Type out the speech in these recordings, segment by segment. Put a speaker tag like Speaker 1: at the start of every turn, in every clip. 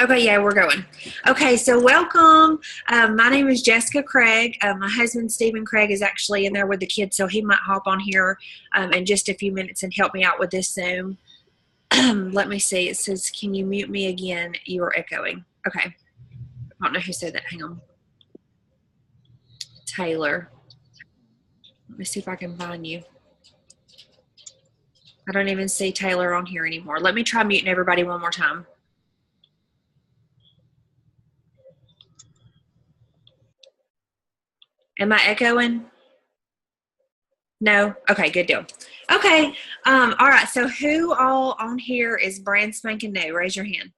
Speaker 1: Okay, yeah, we're going. Okay, so welcome. My name is Jessica Craig. My husband, Stephen Craig, is actually in there with the kids, so he might hop on here in just a few minutes and help me out with this Zoom. Let me see. It says, can you mute me again? You are echoing. Okay. I don't know who said that. Hang on. Taylor. Let me see if I can find you. I don't even see Taylor on here anymore. Let me try muting everybody one more time. Am I echoing? No? Okay, good deal. Okay, all right, so who all on here is brand spanking new? Raise your hand.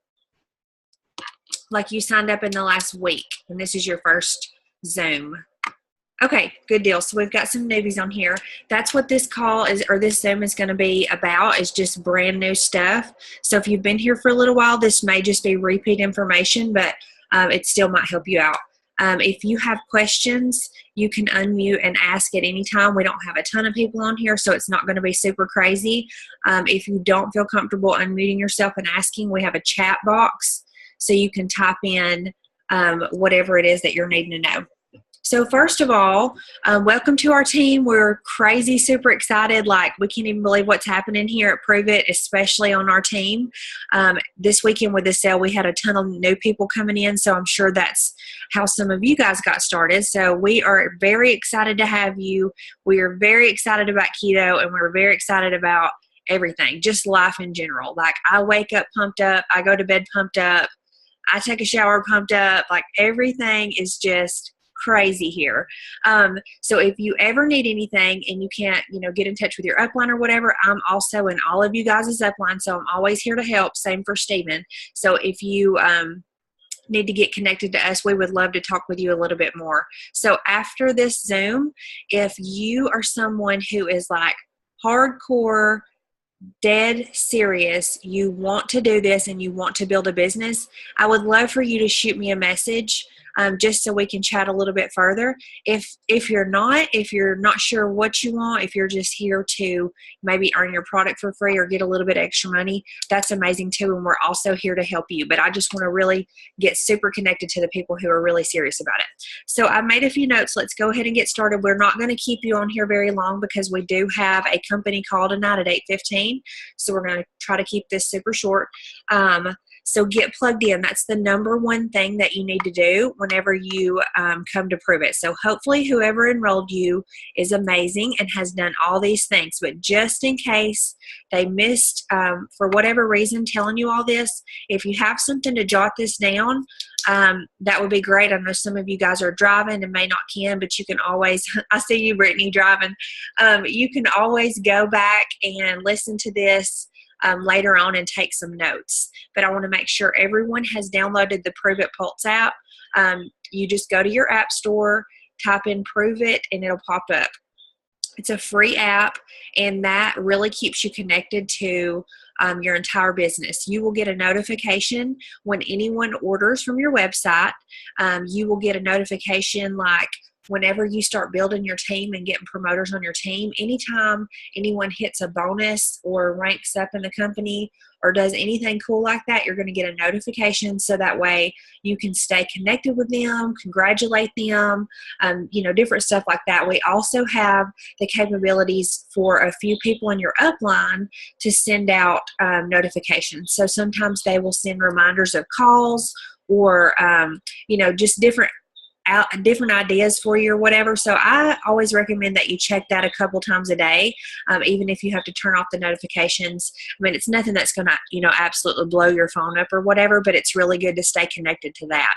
Speaker 1: Like you signed up in the last week, and this is your first Zoom. Okay, good deal. So we've got some newbies on here. That's what this call is, or this Zoom is going to be about, is just brand new stuff. So if you've been here for a little while, this may just be repeat information, but it still might help you out. If you have questions, you can unmute and ask at any time. We don't have a ton of people on here, so it's not going to be super crazy. If you don't feel comfortable unmuting yourself and asking, we have a chat box, so you can type in whatever it is that you're needing to know. So first of all, welcome to our team. We're crazy, super excited. Like, we can't even believe what's happening here at Prove It, especially on our team. This weekend with the sale, we had a ton of new people coming in, so I'm sure that's how some of you guys got started. So we are very excited to have you. We are very excited about keto, and we're very excited about everything, just life in general. Like, I wake up pumped up. I go to bed pumped up. I take a shower pumped up. Like, everything is just crazy here. So if you ever need anything and you can't, get in touch with your upline or whatever, I'm also in all of you guys' upline, so I'm always here to help. Same for Steven. So if you need to get connected to us, we would love to talk with you a little bit more. So after this Zoom, if you are someone who is like hardcore, dead serious, you want to do this and you want to build a business, I would love for you to shoot me a message, just so we can chat a little bit further. If you're not sure what you want, if you're just here to maybe earn your product for free or get a little bit extra money, that's amazing too, and we're also here to help you. But I just want to really get super connected to the people who are really serious about it. So I made a few notes. Let's go ahead and get started. We're not going to keep you on here very long because we do have a company call tonight at 8:15, so we're going to try to keep this super short. So get plugged in. That's the number one thing that you need to do whenever you come to Prove It. So hopefully whoever enrolled you is amazing and has done all these things. But just in case they missed, for whatever reason, telling you all this, if you have something to jot this down, that would be great. I know some of you guys are driving and may not can, but you can always, I see you, Brittany, driving. You can always go back and listen to this later on and take some notes. But I want to make sure everyone has downloaded the Prove It Pulse app. You just go to your app store, type in Prove It, and it'll pop up. It's a free app, and that really keeps you connected to your entire business. You will get a notification when anyone orders from your website. You will get a notification like whenever you start building your team and getting promoters on your team. Anytime anyone hits a bonus or ranks up in the company or does anything cool like that, you're going to get a notification, so that way you can stay connected with them, congratulate them, different stuff like that. We also have the capabilities for a few people in your upline to send out notifications. So sometimes they will send reminders of calls or, just different ideas for you or whatever. So I always recommend that you check that a couple times a day, even if you have to turn off the notifications. I mean, it's nothing that's going to, absolutely blow your phone up or whatever, but it's really good to stay connected to that.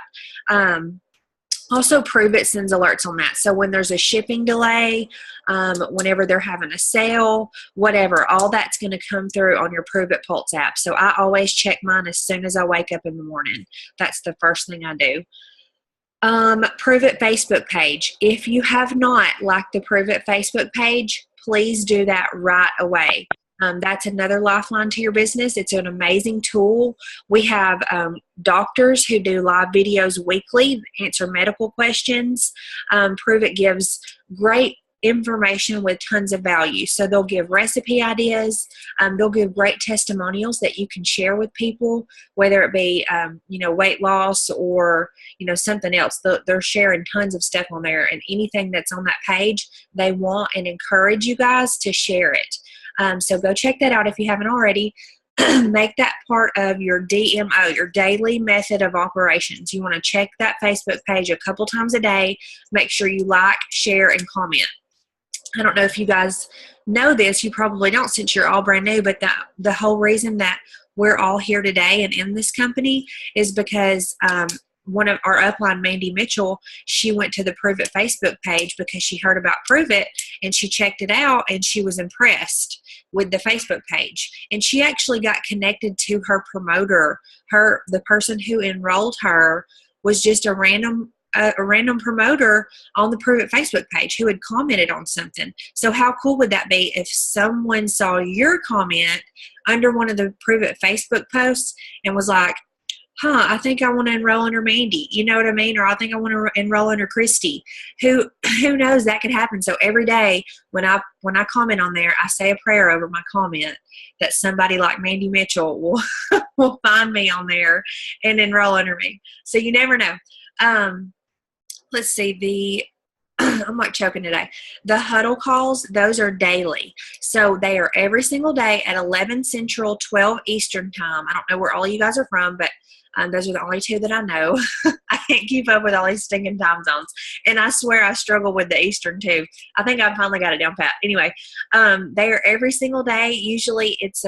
Speaker 1: Also, Prove It sends alerts on that. So when there's a shipping delay, whenever they're having a sale, whatever, all that's going to come through on your Prove It Pulse app. So I always check mine as soon as I wake up in the morning. That's the first thing I do. Prove It Facebook page. If you have not liked the Prove It Facebook page, please do that right away. That's another lifeline to your business. It's an amazing tool. We have doctors who do live videos weekly, answer medical questions. Prove It gives great information with tons of value. So they'll give recipe ideas. They'll give great testimonials that you can share with people, whether it be, weight loss or, something else. They're sharing tons of stuff on there, and anything that's on that page, they want and encourage you guys to share it. So go check that out if you haven't already. Make that part of your DMO, your daily method of operations. You want to check that Facebook page a couple times a day. Make sure you like, share, and comment. I don't know if you guys know this. You probably don't since you're all brand new, but the whole reason that we're all here today and in this company is because one of our upline, Mandy Mitchell, she went to the Prove It Facebook page because she heard about Prove It and she checked it out and she was impressed with the Facebook page. And she actually got connected to her promoter. The person who enrolled her was just a random promoter on the Prove It Facebook page who had commented on something. So how cool would that be if someone saw your comment under one of the Prove It Facebook posts and was like, I think I want to enroll under Mandy. You know what I mean? Or I think I want to enroll under Christy. Who knows, that could happen. So every day when I comment on there, I say a prayer over my comment that somebody like Mandy Mitchell will find me on there and enroll under me. So you never know. Let's see, I'm like choking today. The huddle calls, those are daily. So they are every single day at 11 Central, 12 Eastern time. I don't know where all you guys are from, but those are the only two that I know. I can't keep up with all these stinking time zones. And I swear I struggle with the Eastern too. I think I finally got it down pat. Anyway, they are every single day. Usually it's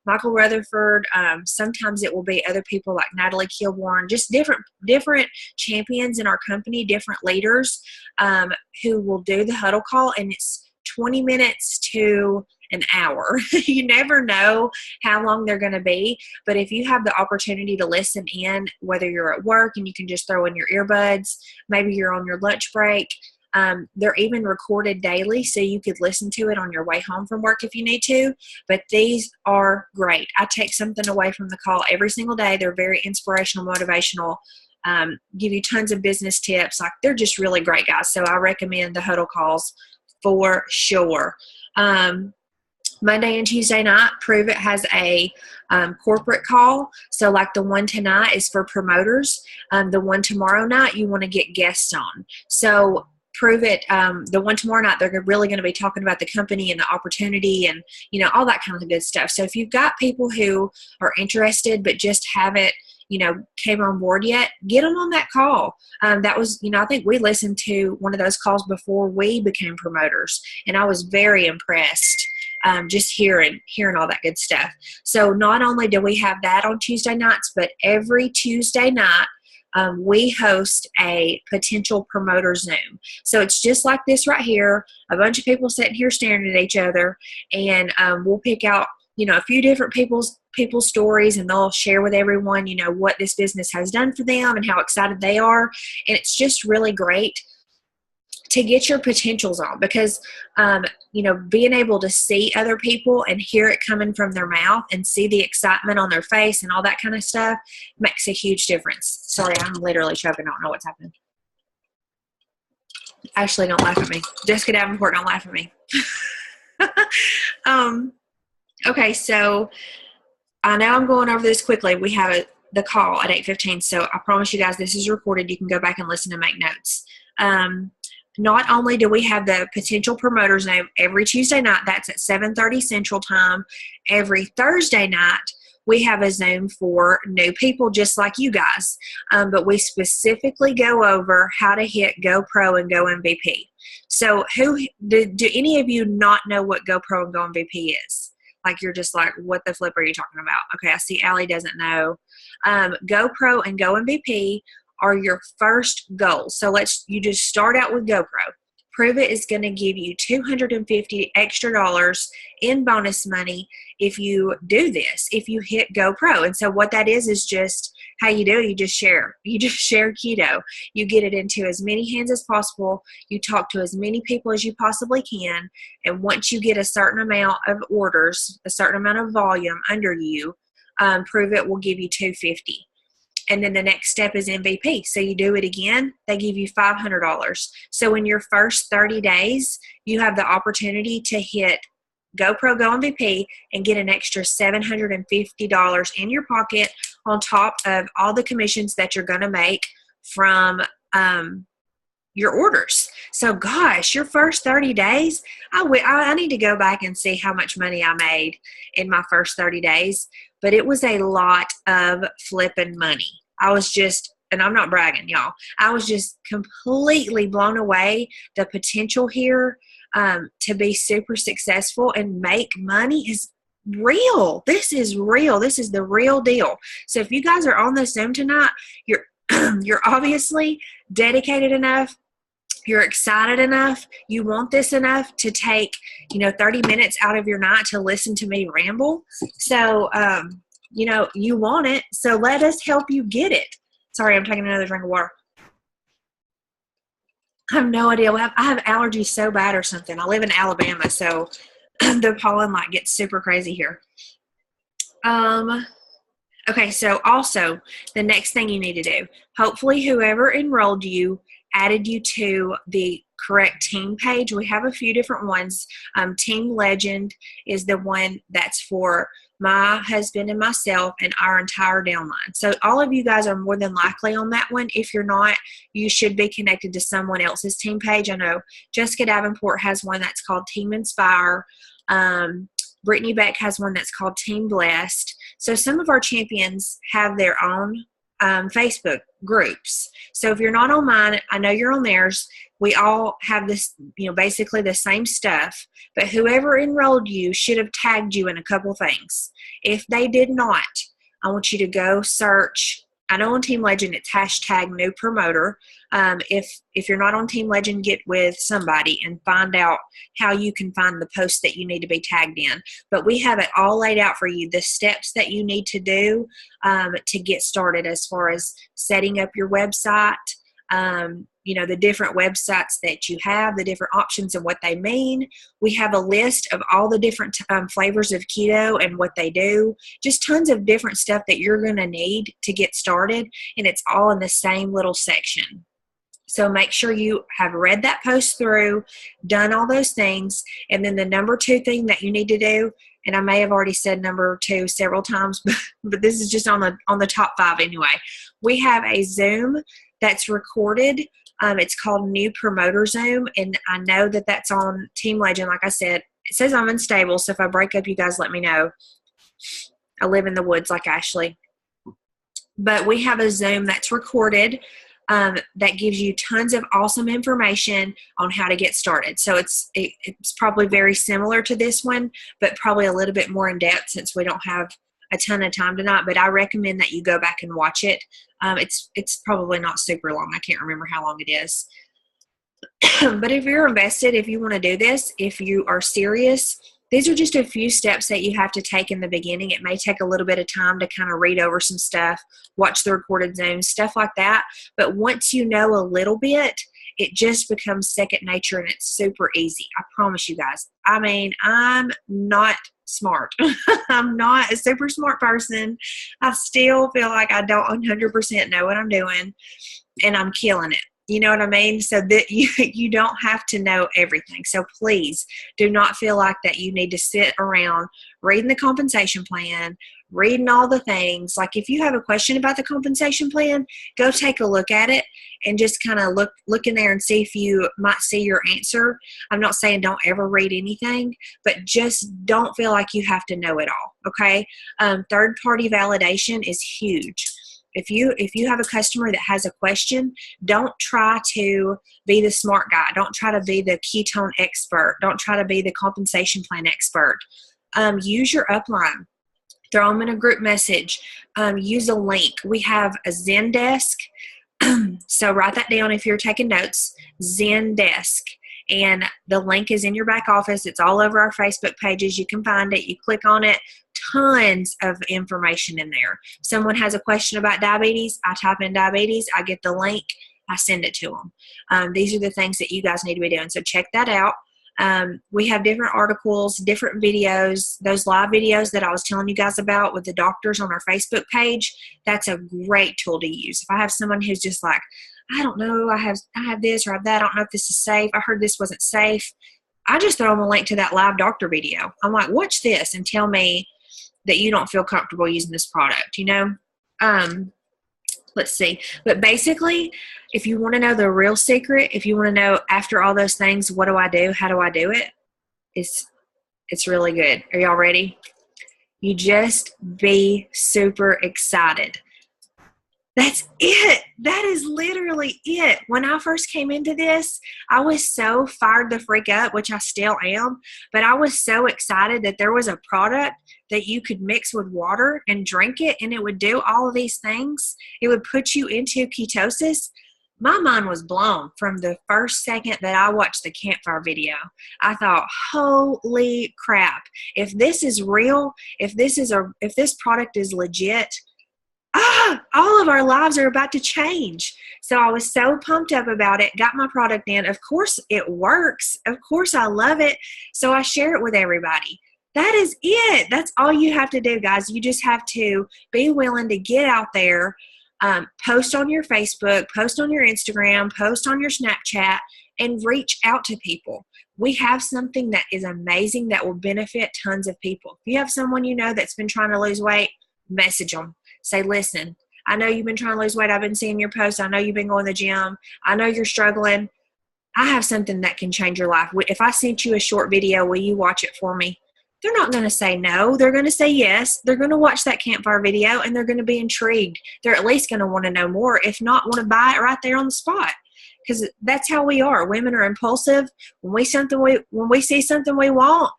Speaker 1: Michael Rutherford. Sometimes it will be other people like Natalie Kilborn, just different champions in our company, different leaders who will do the huddle call. And it's 20 minutes to an hour. You never know how long they're going to be, but if you have the opportunity to listen in, whether you're at work and you can just throw in your earbuds, maybe you're on your lunch break, they're even recorded daily, so you could listen to it on your way home from work if you need to, but these are great. I take something away from the call every single day. They're very inspirational, motivational, give you tons of business tips. Like, they're just really great, guys. So I recommend the huddle calls for sure. Monday and Tuesday night, Prove It has a corporate call. So like the one tonight is for promoters. The one tomorrow night, you want to get guests on. So Prove It, the one tomorrow night, they're really going to be talking about the company and the opportunity and, all that kind of good stuff. So if you've got people who are interested but just haven't, came on board yet, get them on that call. That was, I think we listened to one of those calls before we became promoters, and I was very impressed. Just hearing all that good stuff. So not only do we have that on Tuesday nights, but every Tuesday night, we host a potential promoter Zoom. So it's just like this right here, a bunch of people sitting here staring at each other, and we'll pick out, a few different people's stories, and they'll share with everyone, what this business has done for them and how excited they are. And it's just really great to get your potentials on, because, being able to see other people and hear it coming from their mouth and see the excitement on their face and all that kind of stuff makes a huge difference. Sorry, I'm literally choking. I don't know what's happening. Ashley, don't laugh at me. Jessica Davenport, don't laugh at me. Okay, so I know I'm going over this quickly. We have the call at 8:15, so I promise you guys this is recorded. You can go back and listen and make notes. Not only do we have the potential promoters Zoom every Tuesday night, that's at 7:30 Central Time. Every Thursday night, we have a Zoom for new people just like you guys. But we specifically go over how to hit GoPro and Go MVP. So do any of you not know what GoPro and Go MVP is? Like, you're just like, what the flip are you talking about? Okay, I see Allie doesn't know. GoPro and Go MVP are your first goal. So you just start out with GoPro. Prove It is going to give you $250 extra in bonus money if you do this, if you hit GoPro. And so what that is just how you do it. You just share. You just share keto. You get it into as many hands as possible. You talk to as many people as you possibly can. And once you get a certain amount of orders, a certain amount of volume under you, Prove It will give you $250. And then the next step is MVP. So you do it again, they give you $500. So in your first 30 days, you have the opportunity to hit GoPro Go MVP and get an extra $750 in your pocket on top of all the commissions that you're going to make from your orders. So gosh, your first 30 days, I need to go back and see how much money I made in my first 30 days, but it was a lot of flipping money. I was just, and I'm not bragging, y'all, I was just completely blown away. The potential here to be super successful and make money is real. This is real. This is the real deal. So if you guys are on the Zoom tonight, you're obviously dedicated enough, you're excited enough, you want this enough to take 30 minutes out of your night to listen to me ramble. So you want it, so let us help you get it. Sorry, I'm taking another drink of water. I have no idea. I have allergies so bad or something. I live in Alabama, so the pollen gets super crazy here. Okay, so also the next thing you need to do, hopefully whoever enrolled you added you to the correct team page. We have a few different ones. Team Legend is the one that's for my husband and myself and our entire downline. So all of you guys are more than likely on that one. If you're not, you should be connected to someone else's team page. I know Jessica Davenport has one that's called Team Inspire. Brittany Beck has one that's called Team Blessed. So some of our champions have their own Facebook groups. So if you're not on mine, I know you're on theirs. We all have this, basically the same stuff, but whoever enrolled you should have tagged you in a couple things. If they did not, I want you to go search. I know on Team Legend it's #NewPromoter. If you're not on Team Legend, get with somebody and find out how you can find the post that you need to be tagged in. But we have it all laid out for you, the steps that you need to do to get started as far as setting up your website, the different websites that you have, the different options and what they mean. We have a list of all the different flavors of keto and what they do, just tons of different stuff that you're going to need to get started, and it's all in the same little section. So make sure you have read that post through, done all those things, and then the number 2 thing that you need to do, and I may have already said number 2 several times, but this is just on the top 5 anyway. We have a Zoom that's recorded. It's called New Promoter Zoom, and I know that that's on Team Legend. Like I said, it says I'm unstable, so if I break up, you guys let me know. I live in the woods like Ashley. But we have a Zoom that's recorded that gives you tons of awesome information on how to get started. So it's probably very similar to this one, but probably a little bit more in depth since we don't have a ton of time tonight, but I recommend that you go back and watch it. It's probably not super long. I can't remember how long it is. But if you're invested, if you want to do this, if you are serious, these are just a few steps that you have to take in the beginning. It may take a little bit of time to kind of read over some stuff, watch the recorded Zooms, stuff like that. But once you know a little bit, it just becomes second nature and it's super easy. I promise you guys. I mean, I'm not smart. I'm not a super smart person. I still feel like I don't 100% know what I'm doing, and I'm killing it. You know what I mean? So that you don't have to know everything. So please do not feel like that you need to sit around reading the compensation plan, reading all the things. Like if you have a question about the compensation plan, go take a look at it and just kind of look in there and see if you might see your answer. I'm not saying don't ever read anything, but just don't feel like you have to know it all. Okay. Third-party validation is huge. If you have a customer that has a question, don't try to be the smart guy. Don't try to be the ketone expert. Don't try to be the compensation plan expert. Use your upline. Throw them in a group message. Use a link. We have a Zendesk. So write that down if you're taking notes. Zendesk. And the link is in your back office. It's all over our Facebook pages. You can find it. You click on it. Tons of information in there. Someone has a question about diabetes. I type in diabetes. I get the link. I send it to them. These are the things that you guys need to be doing. So check that out. We have different articles, different videos, those live videos that I was telling you guys about with the doctors on our Facebook page. That's a great tool to use. If I have someone who's just like, I don't know, I have this or I have that, I don't know if this is safe, I heard this wasn't safe, I just throw them a link to that live doctor video. I'm like, watch this and tell me that you don't feel comfortable using this product, you know? Let's see. But basically, if you want to know the real secret, if you want to know after all those things, what do I do? How do I do it? It's really good. Are y'all ready? You just be super excited. That's it. That is literally it. When I first came into this, I was so fired the freak up, which I still am, but I was so excited that there was a product that you could mix with water and drink it, and it would do all of these things. It would put you into ketosis. My mind was blown from the first second that I watched the campfire video. I thought, holy crap. If this is real, if this product is legit, all of our lives are about to change. So I was so pumped up about it, got my product in. Of course it works. Of course I love it. So I share it with everybody. That is it. That's all you have to do, guys. You just have to be willing to get out there, post on your Facebook, post on your Instagram, post on your Snapchat, and reach out to people. We have something that is amazing that will benefit tons of people. If you have someone you know that's been trying to lose weight, message them. Say, listen, I know you've been trying to lose weight. I've been seeing your posts. I know you've been going to the gym. I know you're struggling. I have something that can change your life. If I sent you a short video, will you watch it for me? They're not going to say no. They're going to say yes. They're going to watch that campfire video, and they're going to be intrigued. They're at least going to want to know more, if not want to buy it right there on the spot. Because that's how we are. Women are impulsive. When we see something we want,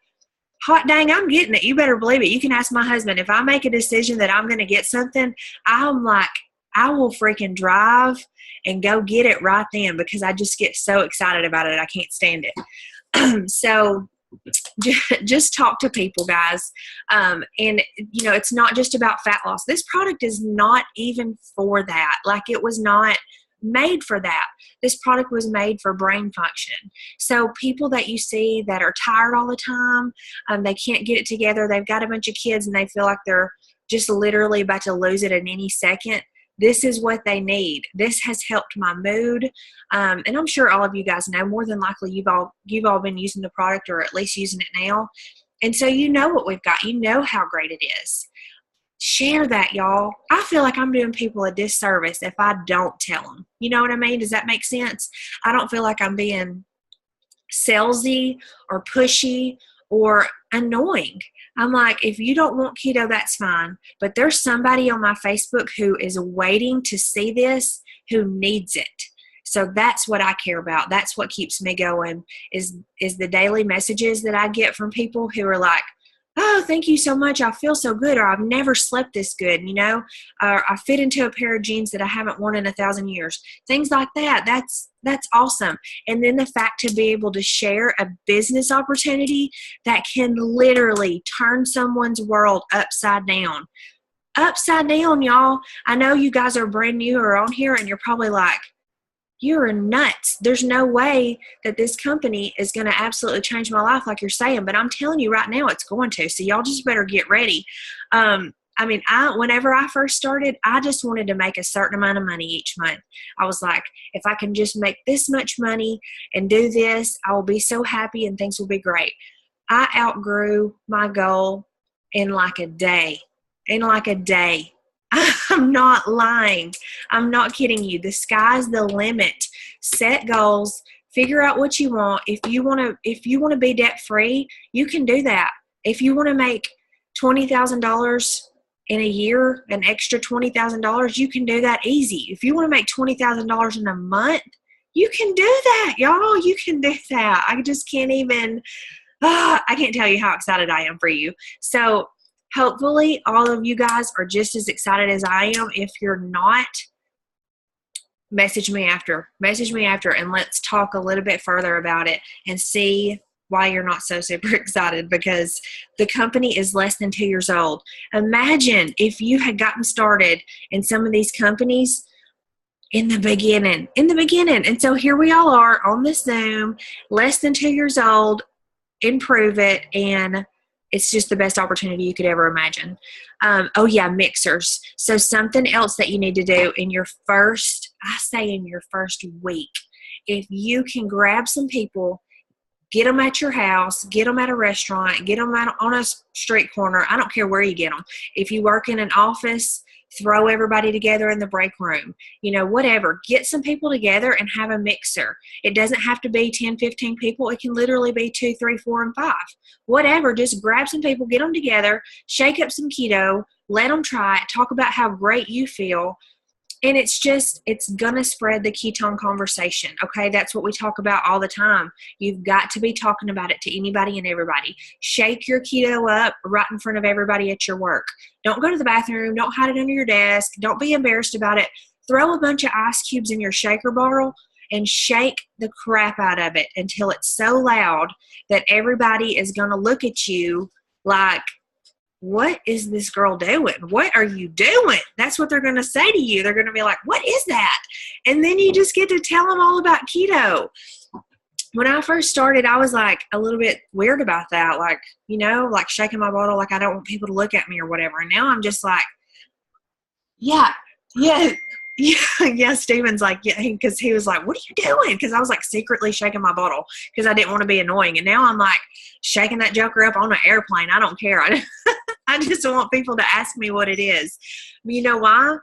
Speaker 1: hot dang, I'm getting it. You better believe it. You can ask my husband. If I make a decision that I'm going to get something, I'm like, I will freaking drive and go get it right then, because I just get so excited about it. I can't stand it. So just talk to people, guys. And, you know, it's not just about fat loss. This product is not even for that. Like, it was not made for that. This product was made for brain function. So people that you see that are tired all the time, they can't get it together, they've got a bunch of kids and they feel like they're just literally about to lose it in any second, this is what they need. This has helped my mood. And I'm sure all of you guys know, more than likely you've all been using the product, or at least using it now. And so you know what we've got. You know how great it is. Share that, y'all. I feel like I'm doing people a disservice if I don't tell them. You know what I mean? Does that make sense? I don't feel like I'm being salesy or pushy or annoying. I'm like, if you don't want keto, that's fine. But there's somebody on my Facebook who is waiting to see this, who needs it. So that's what I care about. That's what keeps me going, is the daily messages that I get from people who are like, oh, thank you so much. I feel so good. Or I've never slept this good, you know, or I fit into a pair of jeans that I haven't worn in 1,000 years. Things like that. That's awesome. And then the fact to be able to share a business opportunity that can literally turn someone's world upside down. Upside down, y'all. I know you guys are brand new or on here and you're probably like, you're nuts. There's no way that this company is going to absolutely change my life like you're saying, but I'm telling you right now it's going to. So y'all just better get ready. Whenever I first started, I just wanted to make a certain amount of money each month. I was like, if I can just make this much money and do this, I will be so happy and things will be great. I outgrew my goal in like a day. I'm not lying. I'm not kidding you. The sky's the limit. Set goals. Figure out what you want. If you want to be debt free, you can do that. If you want to make $20,000 in a year, an extra $20,000, you can do that easy. If you want to make $20,000 in a month, you can do that, y'all. You can do that. I just can't even. I can't tell you how excited I am for you. So hopefully all of you guys are just as excited as I am. If you're not, message me after, and let's talk a little bit further about it and see why you're not so super excited, because the company is less than 2 years old. Imagine if you had gotten started in some of these companies In the beginning. And so here we all are on this Zoom, less than 2 years old, improve it, and it's just the best opportunity you could ever imagine. Oh yeah, mixers. So something else that you need to do in your first week, if you can grab some people, get them at your house, get them at a restaurant, get them out on a street corner. I don't care where you get them. If you work in an office, throw everybody together in the break room, whatever. Get some people together and have a mixer. It doesn't have to be 10, 15 people. It can literally be 2, 3, 4, and 5. Whatever. Just grab some people, get them together, shake up some keto, let them try it, talk about how great you feel. And it's going to spread the ketone conversation, okay? That's what we talk about all the time. You've got to be talking about it to anybody and everybody. Shake your keto up right in front of everybody at your work. Don't go to the bathroom. Don't hide it under your desk. Don't be embarrassed about it. Throw a bunch of ice cubes in your shaker bottle and shake the crap out of it until it's so loud that everybody is going to look at you like, what is this girl doing? What are you doing? That's what they're going to say to you. They're going to be like, what is that? And then you just get to tell them all about keto. When I first started, I was like a little bit weird about that. Like, like shaking my bottle, like I don't want people to look at me or whatever. And now I'm just like, yeah. Steven's like, yeah, because he was like, what are you doing? Because I was like secretly shaking my bottle because I didn't want to be annoying. And now I'm like shaking that joker up on an airplane. I don't care. I just want people to ask me what it is. You know why?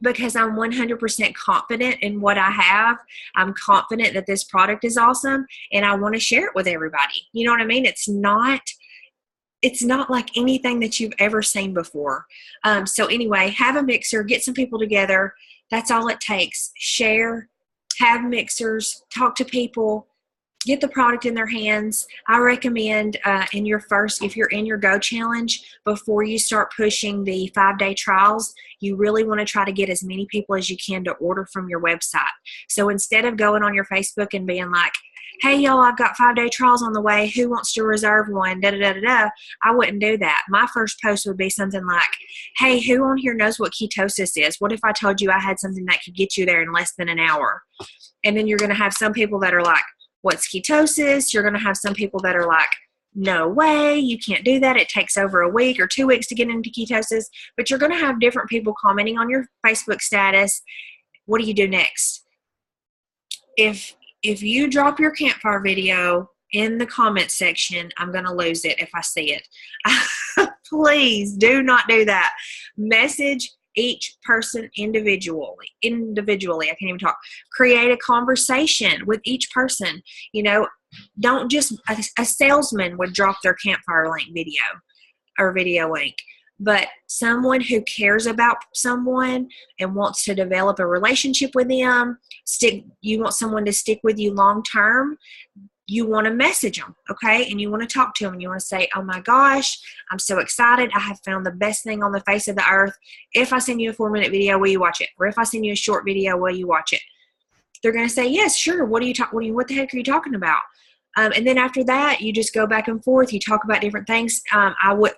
Speaker 1: Because I'm 100% confident in what I have. I'm confident that this product is awesome and I want to share it with everybody. You know what I mean? It's not like anything that you've ever seen before. So anyway, have a mixer, get some people together. That's all it takes. Share, have mixers, talk to people, get the product in their hands. I recommend if you're in your Go Challenge, before you start pushing the 5-day trials, you really want to try to get as many people as you can to order from your website. So instead of going on your Facebook and being like, hey, y'all, I've got 5-day trials on the way. Who wants to reserve one? Da-da-da-da-da. I wouldn't do that. My first post would be something like, hey, who on here knows what ketosis is? What if I told you I had something that could get you there in less than an hour? And then you're going to have some people that are like, what's ketosis? You're going to have some people that are like, no way, you can't do that. It takes over a week or 2 weeks to get into ketosis. But you're going to have different people commenting on your Facebook status. What do you do next? If you drop your campfire video in the comment section, I'm going to lose it if I see it. Please do not do that. Message each person individually. I can't even talk. Create a conversation with each person. Don't just, a salesman would drop their campfire link video or video link. But someone who cares about someone and wants to develop a relationship with them, you want someone to stick with you long term, you want to message them, okay? And you want to talk to them. And you want to say, oh my gosh, I'm so excited. I have found the best thing on the face of the earth. If I send you a 4-minute video, will you watch it? Or if I send you a short video, will you watch it? They're going to say, yes, sure. What the heck are you talking about? And then after that, you just go back and forth. You talk about different things.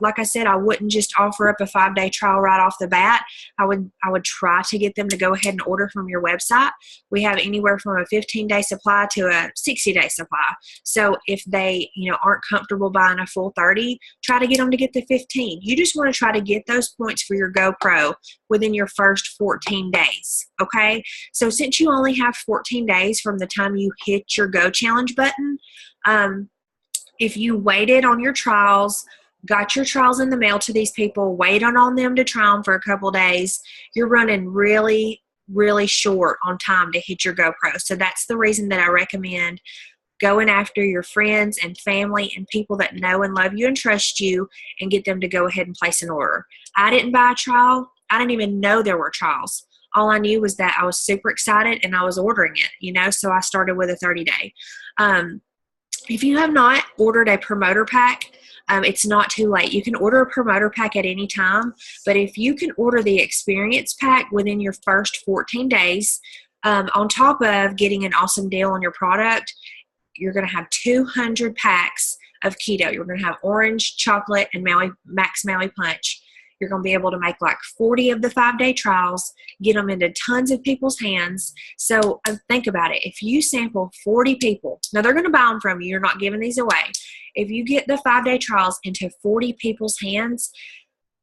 Speaker 1: Like I said, I wouldn't just offer up a 5-day trial right off the bat. I would try to get them to go ahead and order from your website. We have anywhere from a 15-day supply to a 60-day supply. So if they, aren't comfortable buying a full 30, try to get them to get the 15. You just want to try to get those points for your GoPro within your first 14 days. Okay. So since you only have 14 days from the time you hit your Go Challenge button, if you waited on your trials, got your trials in the mail to these people, waited on them to try them for a couple days, you're running really, really short on time to hit your GoPro. So that's the reason that I recommend going after your friends and family and people that know and love you and trust you and get them to go ahead and place an order. I didn't buy a trial. I didn't even know there were trials. All I knew was that I was super excited and I was ordering it, so I started with a 30-day. If you have not ordered a promoter pack, it's not too late. You can order a promoter pack at any time, but if you can order the experience pack within your first 14 days, on top of getting an awesome deal on your product, you're going to have 200 packs of keto. You're going to have orange, chocolate, and Max Maui Punch. You're going to be able to make like 40 of the 5-day trials, get them into tons of people's hands. So think about it. If you sample 40 people, now they're going to buy them from you. You're not giving these away. If you get the 5-day trials into 40 people's hands,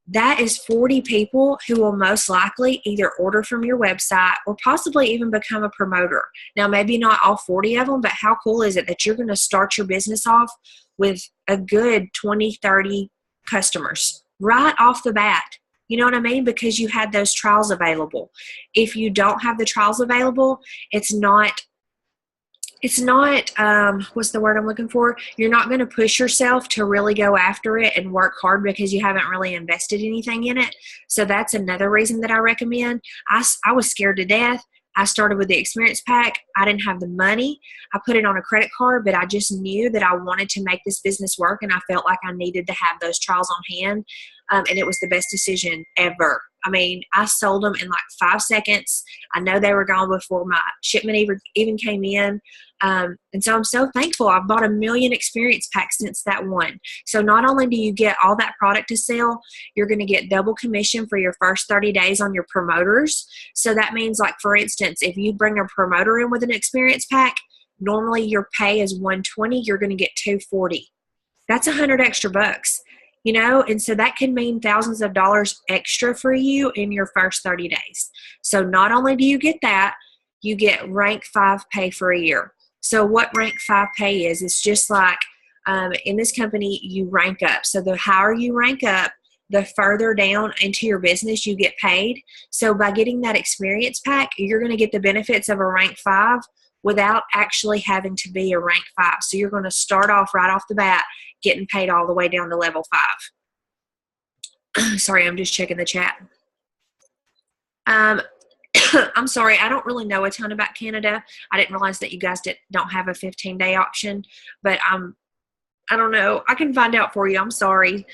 Speaker 1: that is 40 people who will most likely either order from your website or possibly even become a promoter. Now, maybe not all 40 of them, but how cool is it that you're going to start your business off with a good 20, 30 customers right off the bat? You know what I mean? Because you had those trials available. If you don't have the trials available, it's not what's the word I'm looking for? You're not going to push yourself to really go after it and work hard because you haven't really invested anything in it. So that's another reason that I recommend. I was scared to death. I started with the experience pack. I didn't have the money. I put it on a credit card, but I just knew that I wanted to make this business work, and I felt like I needed to have those trials on hand, and it was the best decision ever. I mean, I sold them in like 5 seconds. I know they were gone before my shipment even came in. And so I'm so thankful. I've bought 1 million experience packs since that one. So not only do you get all that product to sell, you're going to get double commission for your first 30 days on your promoters. So that means, like, for instance, if you bring a promoter in with an experience pack, normally your pay is $120, you're going to get $240. That's $100 extra bucks. You know, and so that can mean thousands of dollars extra for you in your first 30 days. So not only do you get that, you get rank 5 pay for a year. So what rank 5 pay is, it's just like in this company, you rank up. So the higher you rank up, the further down into your business you get paid. So by getting that experience pack, you're going to get the benefits of a rank 5 without actually having to be a rank 5. So you're going to start off right off the bat getting paid all the way down to level 5. Sorry, I'm just checking the chat. I'm sorry, I don't really know a ton about Canada. I didn't realize that you guys don't have a 15-day option, but I don't know. I can find out for you. I'm sorry.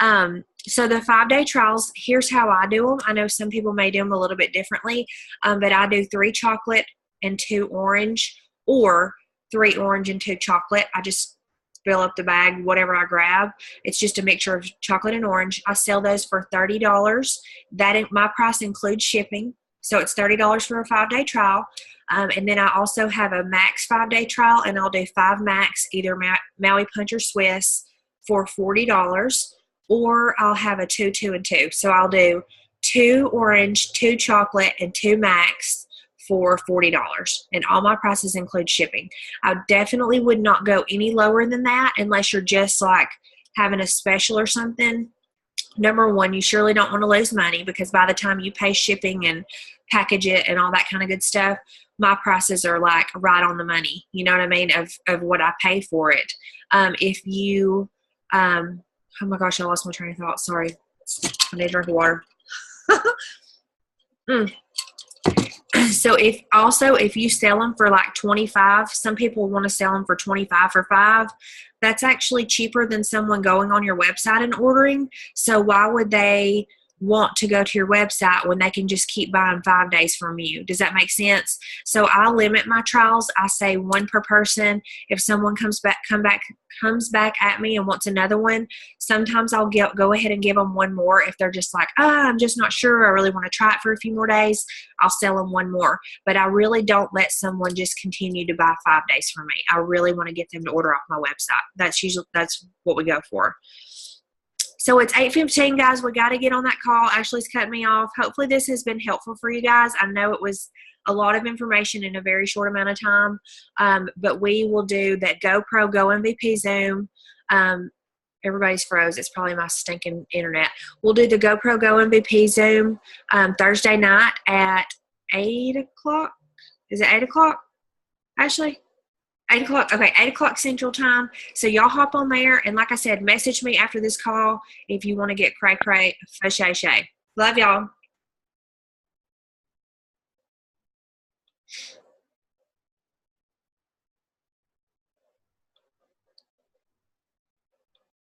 Speaker 1: So the 5-day trials, here's how I do them. I know some people may do them a little bit differently, but I do 3 chocolate and 2 orange, or 3 orange and 2 chocolate. I just fill up the bag, whatever I grab. It's just a mixture of chocolate and orange. I sell those for $30. My price includes shipping. So it's $30 for a 5-day trial. And then I also have a max 5-day trial, and I'll do 5 max, either Maui Punch or Swiss, for $40, or I'll have a 2, 2, and 2. So I'll do 2 orange, 2 chocolate, and 2 max for $40. And all my prices include shipping. I definitely would not go any lower than that unless you're just like having a special or something. Number one, you surely don't want to lose money, because by the time you pay shipping and package it and all that kind of good stuff, my prices are like right on the money. You know what I mean? Of what I pay for it. If you, oh my gosh, I lost my train of thought. Sorry. I need a drink of water. So if you sell them for like 25, some people want to sell them for 25 for 5. That's actually cheaper than someone going on your website and ordering. So why would they want to go to your website when they can just keep buying 5 days from you? Does that make sense? So I limit my trials. I say 1 per person. If someone comes back at me and wants another one, sometimes I'll go ahead and give them 1 more. If they're just like, I'm just not sure, I really want to try it for a few more days, I'll sell them 1 more. But I really don't let someone just continue to buy 5 days from me. I really want to get them to order off my website. That's what we go for. So it's 8:15, guys. We got to get on that call. Ashley's cutting me off. Hopefully this has been helpful for you guys. I know it was a lot of information in a very short amount of time, but we will do that GoPro Go MVP Zoom. Everybody's froze. It's probably my stinking internet. We'll do the GoPro Go MVP Zoom Thursday night at 8 o'clock. Is it 8 o'clock, Ashley? 8 o'clock. Okay, 8 o'clock Central Time. So y'all hop on there, and like I said, message me after this call if you want to get cray-cray, shay. Love y'all.